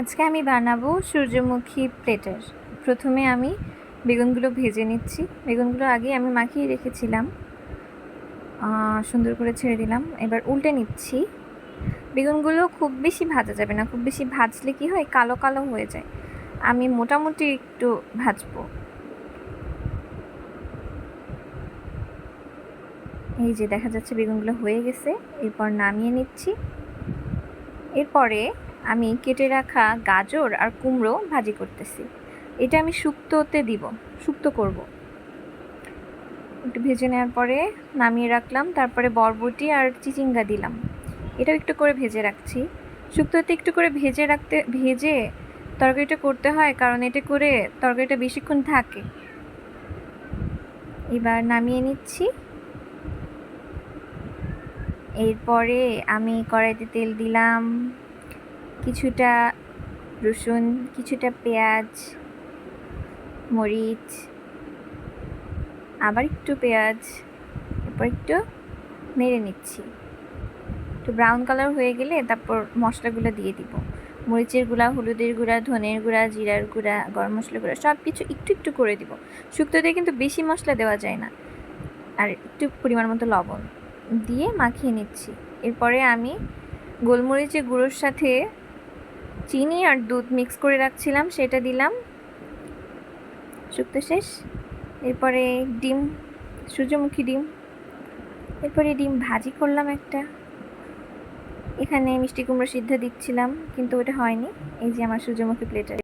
আজকে আমি বানাবো সূর্যমুখী প্লেটার। প্রথমে আমি বেগুনগুলো ভেজে নিচ্ছি। বেগুনগুলো আগে আমি মাখিয়ে রেখেছিলাম, সুন্দর করে ছেড়ে দিলাম। এবার উল্টে নিচ্ছি। বেগুনগুলো খুব বেশি ভাজা যাবে না, খুব বেশি ভাজলে কি হয়, কালো কালো হয়ে যায়। আমি মোটামুটি একটু ভাজবো। এই যে দেখা যাচ্ছে বেগুনগুলো হয়ে গেছে। এরপর নামিয়ে নিচ্ছি। এরপরে আমি কেটে রাখা গাজর আর কুমড়ো ভাজি করতেছি। এটা আমি শুক্তোতে দিব, শুক্তো করব। একটু ভেজে নেওয়ার পরে নামিয়ে রাখলাম। তারপরে বরবটি আর চিচিঙ্গা দিলাম। এটাও একটু করে ভেজে রাখছি। শুক্তোতে একটু করে ভেজে তরকারিটা করতে হয়, কারণ এতে করে তরকারিটা বেশিক্ষণ থাকে। এবার নামিয়ে নিচ্ছি। এরপরে আমি কড়াইতে তেল দিলাম, কিছুটা রসুন, কিছুটা পেঁয়াজ, মরিচ, আবার একটু পেঁয়াজ, এরপর একটু নেড়ে নিচ্ছি। একটু ব্রাউন কালার হয়ে গেলে তারপর মশলাগুলো দিয়ে দিব। মরিচের গুঁড়া, হলুদের গুঁড়া, ধনের গুঁড়া, জিরার গুঁড়া, গরম মশলা গুঁড়া সব কিছু একটু একটু করে দিব। শুক্তোতে কিন্তু বেশি মশলা দেওয়া যায় না। আর একটু পরিমাণ মতো লবণ দিয়ে মাখিয়ে নিচ্ছি। এরপরে আমি গোলমরিচের গুঁড়োর সাথে চিনি আর দুধ মিক্স করে রাখছিলাম, সেটা দিলাম। শুক্তো শেষ। এরপরে ডিম, সূর্যমুখী ডিম, এরপরে ডিম ভাজি করলাম একটা। এখানে মিষ্টি কুমড়ো সিদ্ধ দিচ্ছিলাম, কিন্তু ওটা হয়নি। এই যে আমার সূর্যমুখী প্লেটার।